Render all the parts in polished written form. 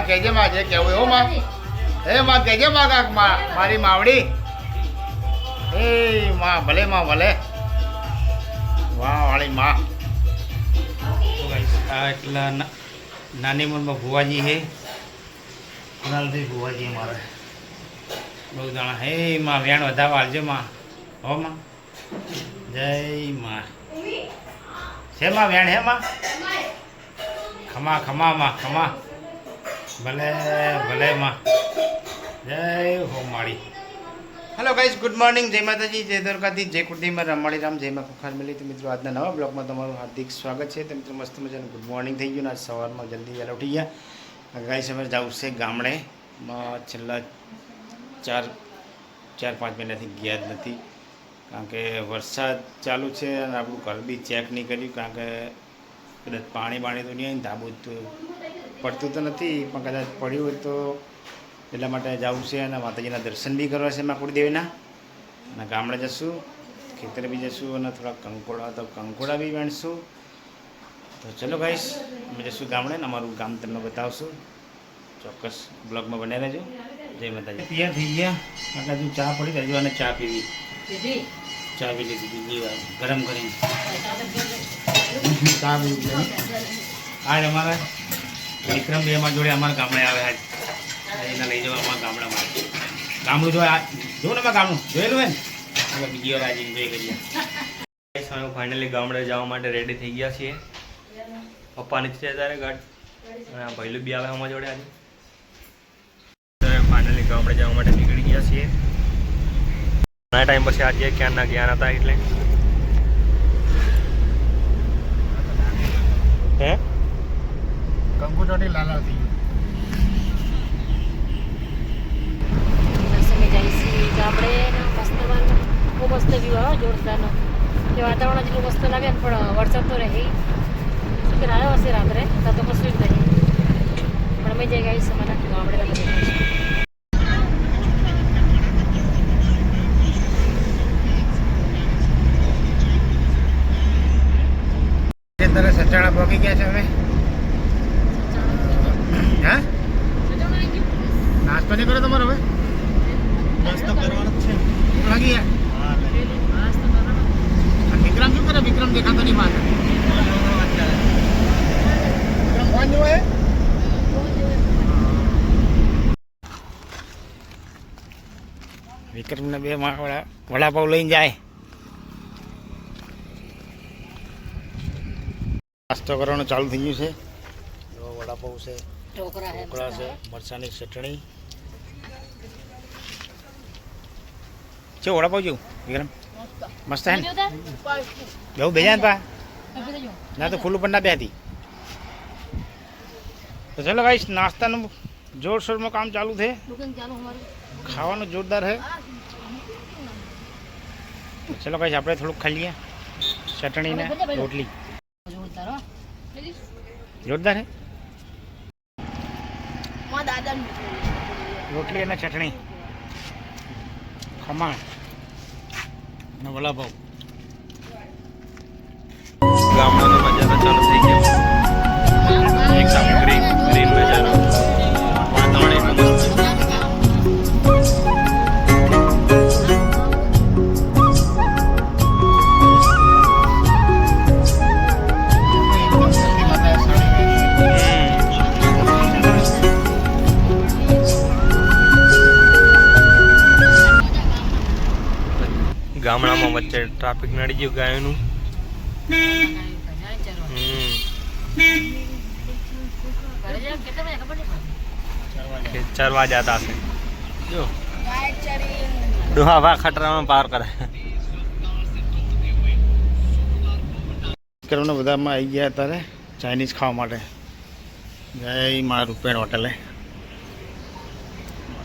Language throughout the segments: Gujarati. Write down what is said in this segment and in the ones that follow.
માં કહેજે માં જે કેવું એવું માં એ માં કહેજે માં કાક મારી માવડી એ માં ભલે વાહ વાળી માં આ એટલા નાની ઉંમરમાં ભુવાજી છે કુણાલભાઈ ભુવાજી અમારે બહુ જાણા હે માં વેણ વધારવા આવજો માં હો માં જય માં છે માં વેણ હે માં ખમા માં ભલે માં જય હો માળી હેલો ગાઈઝ ગુડ મોર્નિંગ જય માતાજી જય દ્વારકાધીશ જય કુળદેવી રમાળી રામ જય માં કુખાર મળી તો મિત્રો આજના નવા બ્લોગમાં તમારું હાર્દિક સ્વાગત છે તો મિત્રો મસ્ત મજાનું ગુડ મોર્નિંગ થઈ ગયું ને આજ સવારમાં જલ્દી વહેલા ઉઠી ગયા ગાઈઝ અમે જવું છે ગામડેમાં છેલ્લા ચાર પાંચ મહિનાથી ગયા જ નથી કારણ કે વરસાદ ચાલુ છે અને આપણું ઘર બી ચેક નહીં કર્યું કારણ કે કદાચ પાણી તો નહીં આવે ને ધાબુ તો પડતું તો નથી પણ કદાચ પડ્યું હોય તો એટલા માટે જવું છે અને માતાજીના દર્શન બી કરવા છે માં કુળદેવીના અને ગામડે જશું ખેતરે બી જશું અને થોડા કંકોડા બી વેણશું તો ચલો ગાઈશ અમે જશું ગામડે ને અમારું ગામ તમને બતાવશું ચોક્કસ બ્લોગમાં બન્યા રહેજો જય માતાજી તૈયાર થઈ ગયા કાકા હજુ ચા પડી હજુ અને ચા પીવી ચા પી લીધી બીજી વાર ગરમ કરીને ચા પીવી આજ અમારા વિક્રમ બે અમારા જોડે અમારા ગામડે આવે આજ એને લઈ જવા અમારા ગામડામાં ગામડું જો ને ગામડું જોયેલું હોય ને બીજી વાર આજે એન્જોય કરીએ અમે ફાઇનલી ગામડે જવા માટે રેડી થઈ ગયા છીએ પપ્પા નીચે ત્યારે ગાડી અને આ ભાઈલું બી આવે અમારા જોડે આજે ફાઇનલી ગામડે જવા માટે નીકળી ગયા છીએ ઘણા ટાઈમ પછી આજે ક્યાંના ગયા હતા એટલે હે કંકુટોની લાલા થઈ આપણે મસ્ત બહુ મસ્ત વ્યૂ આવે જોરદારનો એ વાતાવરણ જેટલું મસ્ત લાગે ને પણ વરસાદ તો રહે શું કે આવ્યો હશે રાત્રે ત્યાં તો કશું જ નહીં પણ અમે જઈ ગઈ અમારા ગામડે અત્યારે સચાણા પહોંચી ગયા છે હવે હા નાસ્તો નહીં કરો તમારો હવે નાસ્તો કરવાનો છે લાગી વિક્રમ શું કરે વિક્રમ દેખાતો નહીં મારે વિક્રમ ફોન જોવે વિક્રમને બે વડાપાવ લઈને જાય નાસ્તો કરવાનું ચાલુ થઈ ગયું છે વડાપાવ છે ઢોકળા છે મરચાંની ચટણી છે વડાપાવ જેવું વિક્રમ મસ્ત હે ને જવું બેજા ને પા ના તો ખુલ્લું પણ ના બેતી તો ચલો ગાઈસ નાસ્તાનું જોરશોરમાં કામ ચાલુ છે ખાવાનું જોરદાર છે ચલો ગાઈસ આપણે થોડુંક ખાઈ લઈએ ચટણી ને રોટલી જોરદાર હે રોટલી અને ચટણી ખમણ અને વડાપાવ ગામડાનો નજારો ચાલુ થઈ ગયો એકદમ ગ્રીન નજારો વાતાવરણ એટલું મસ્ત ગામડામાં વચ્ચે ટ્રાફિક નડી ગયું ગાયનું ચરવા જતા હશે જો ડોહા ખતરામાં પાર કરે વિક્રમને બધામાં આવી ગયા અત્યારે ચાઇનીઝ ખાવા માટે જય મારા રૂપેણ હોટલે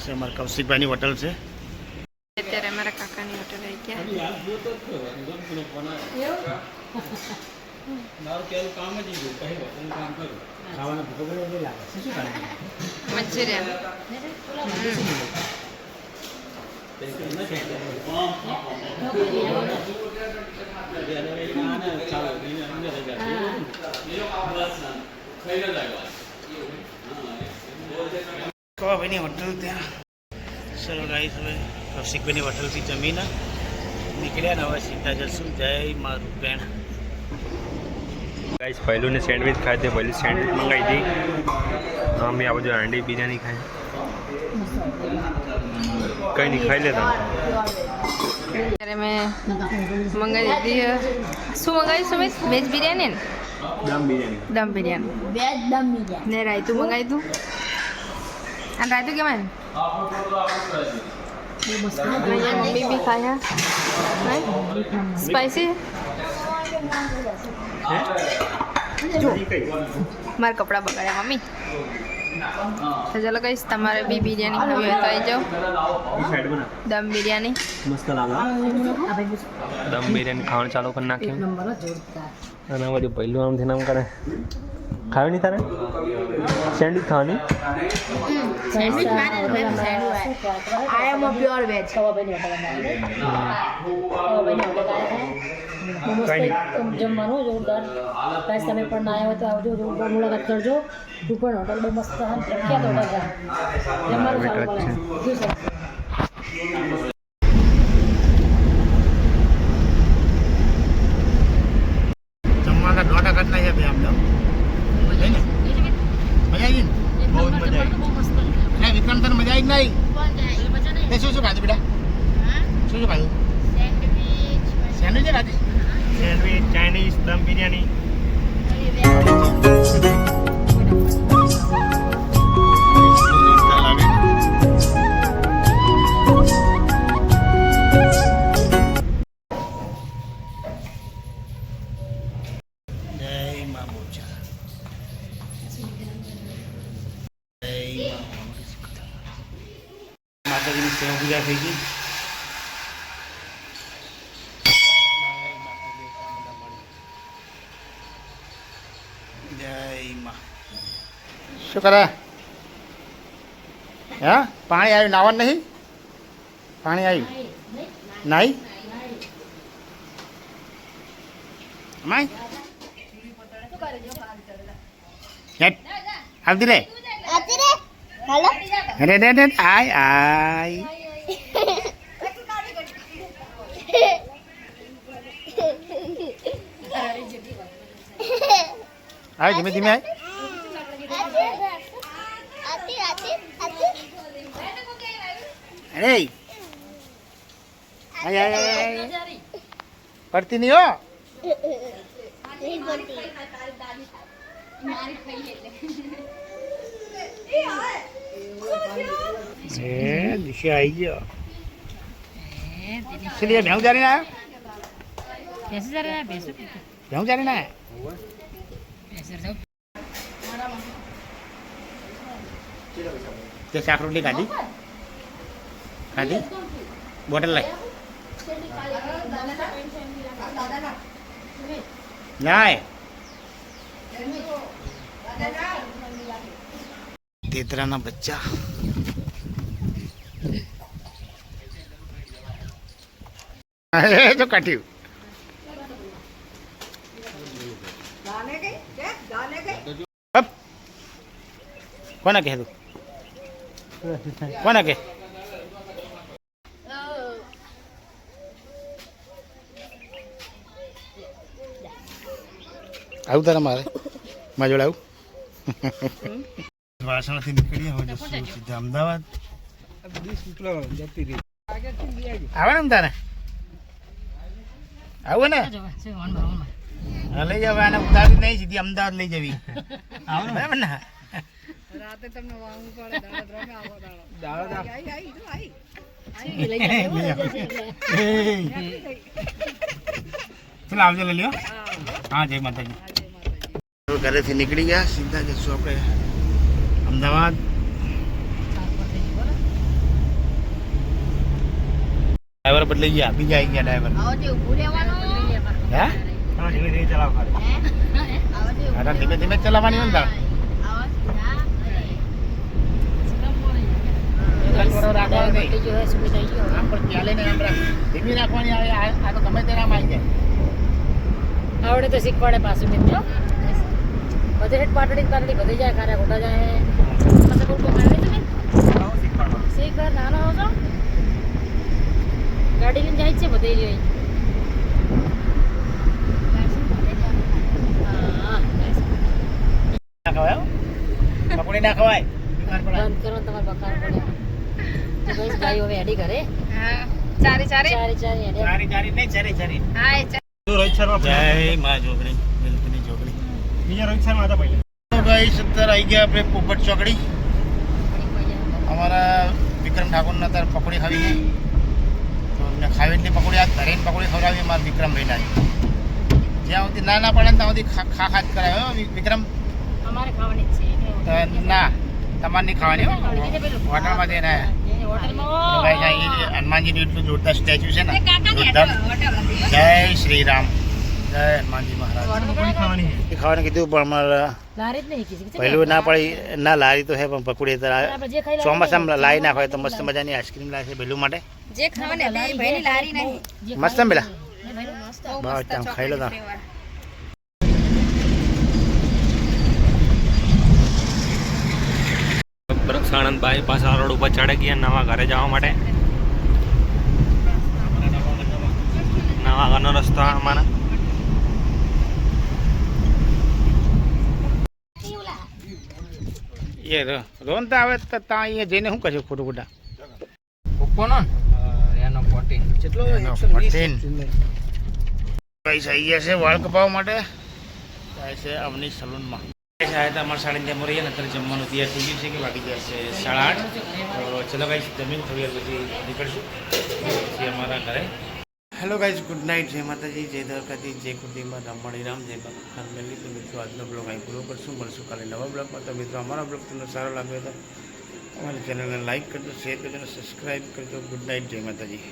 અમારા કૌશિકભાઈની હોટલ છે અત્યારે અમારા કાકાની હોટલ આવી ગયા કવાભાઈની હોટલ ત્યાં ચલો ગાઈસ હવે રસિકભાઈની હોટલથી જમીને નીકળ્યા ને હવે સીધા જશું જય મારું બેન. ગાઈસ પહેલું ને સેન્ડવિચ ખાય તે પહેલું સેન્ડવિચ મંગાવી હતી. અમે આ બધું હાંડી બિરયાની ખાય કંઈ નહીં ખાઈ લેતા. ત્યારે મેં મંગાવી દીધી. શું મંગાવ્યું સુમિત? વેજ બિરયાની ને દમ બિરયાની ને રાયતું મંગાવ્યું હતું. અને રાયતું કેવાય ને અહીંયા મમ્મી બી ખાયા સ્પાઈસી. મારા કપડાં બગાડ્યા મમ્મી. તો ચલો કહીશ તમારે બી બિરયાની ખાવી હોય તો આવી જાઓ. દમ બિરયાની દમ બિરયાની ખાવાનું ચાલુ કરી નાખ્યું. અને બધું પહેલું આમથી નામ કરે ખાવી નહીં તારે સેન્ડવિચ ખાવાની. જમવાનું જોરદાર. તમે પણ ના આવ્યા હોય તો આવજો, જોરદાર મુલાકાત કરજો. તું પણ હોટલ બહુ મસ્ત પ્રખ્યાત હોટલ છે. જમવાનું સારું મળે. જમવાના દોઢ કરતા છે ભાઈ આમ તો મજા આવી ને બહુ જ મજા આવી. વિક્રમ તને મજા આવી નહીં? તે શું શું ખાધું બેટા? શું શું ખાધું? સેન્ડવિચ ખાધી? સેન્ડવિચ ચાઇનીઝ દમ બિરયાની. માતાજીની સેવા પૂજા થઈ ગઈ. જય માં. શું કરે? હા પાણી આવ્યું? નાવાનું નહીં? પાણી આવ્યું નહીં? અમાય આવતી રે અરે રે રે આય આય. આય ધીમે ધીમે આય. અરે આય આય આય પડતી નહીં હો. દિશા આવી ગયો. इसलिए भैंस जा रही ना कैसे जा रहे हैं? भैंस भैंस जा रही ना તે શાક રોટલી ખાધી ખાધી બોટલ લઈ લાય. તેતરાના બચ્ચા તો કાઢ્યું. કોને કહે તું? કોને કે? આવું તારા મારે મારા જોડે આવું. વાસણથી નીકળી હવે જશું સીધા અમદાવાદ. આવે ને તારે આવું ને? હા લઈ જાવ. આને ઉતારી નહીં સીધી અમદાવાદ લઈ જવી. આવો બરાબર ને? રાતે તમને વાંગવું પડે. ચાલો આવજો લઈ લ્યો. હા જય માતાજી. ઘરેથી નીકળી ગયા સીધા જશું આપણે અમદાવાદ. ડ્રાઈવર બદલાઈ ગયા, બીજા આવી ગયા ડ્રાઈવર. હે ધીમે ધીમે ચલાવ ખાલી. ધીમે ધીમે ચલાવવાની હોય ને તારે. ધીમી રાખવાની આવે. આ તો ગમે ત્યારે આમ આવી જાય. આવડે તો શીખવાડે પાછું મિત્રો. બધે પાટડી પાટડી બધી જાય ખારા ખોટા જાય. બોલ બોલ આવે તમે શીખર નાનો છો ગાડી લઈને જાય છે બધે જોઈ પકોડી ના ખવાય બંધ કરો તમારે બકાર પડે તો ગઈસ ગાય હવે હેડી કરે હા ચારે ચારે ચારી ચારી હેડે ચારી ચારી નહીં ચારી ચારી હા એ રોહિત શર્મા જય માં જોગણી બિલકુલની જોગણી બીજા રોહિત શર્મા હતા પહેલા. તો ગાઈસ અત્યારે આવી ગયા આપણે પોપટ ચોકડી અમારા વિક્રમ ઠાકોરના અત્યારે પકોડી ખાવી છે તો એમને ખાવી એટલી પકોડી આ ઘરે પકોડી ખવડાવી અમારા વિક્રમ ભાઈને જ્યાં સુધી ના પડે ને ત્યાં સુધી ખા જ કરાવે હો વિક્રમ અમારે ખાવાની જ છે ના તમારે નહીં ખાવાની હો હોટલમાં જઈને હોટલમાં ભાઈ હનુમાનજીનું એટલું જોરદાર સ્ટેચ્યુ છે ને જોરદાર હોટલ હતી જય શ્રી રામ જય હનુમાનજી મહારાજ પકોડી ખાવાની છે. ખાવાનું કીધું પણ અમારા લારી જ નહીં કીધી પહેલું ના પડી ના લારી તો છે પણ પકોડી આપણે જે ખાઈ ચોમાસામાં લારી ના હોય તો મસ્ત મજાની આઈસ્ક્રીમ લાવે છે પહેલું માટે જે ખાવાને બે ભાઈની લારી નહીં મસ્ત એમ પેલા મસ્ત બસ તમે ખાઈ લો તમે સાણંદ બાયપાસ રોડ ઉપર ચડે ગયા નવા ઘરે જવા માટે. નવા ઘરનો રસ્તો અમારા. એ રોનતા આવે તો ત્યાં અહીંયા જઈને શું કરશું ખોટું ખોટા કેટલો 14 પૈસા અહીંયા છે વાળ કપાવવા માટે જાય છે અવની સલૂનમાં અમારા સાડી ત્યાં રહીએ ને અત્યારે જમવાનું તૈયાર થઈ ગયું છે કે વાગી જશે 8:30 તો ચલો ગાઈસ જમીન થોડી વાર પછી નીકળશું પછી અમારા ઘરે. હેલો ગાઈસ ગુડ નાઇટ, જય માતાજી, જય દ્વારકાધીશ, જય કુટીમાં રામણીરામ, જય બાપા ફેમિલી. તો મિત્રો આજનો બ્લોગ અહીં પૂરો કરશું, મળશું કાલે નવા બ્લોગમાં. તો મિત્રો અમારા બ્લોગ તમને સારો લાગ્યો તો અમારી ચેનલને લાઈક કરજો, શેર કરજો અને સબસ્ક્રાઈબ કરજો. ગુડ નાઇટ, જય માતાજી.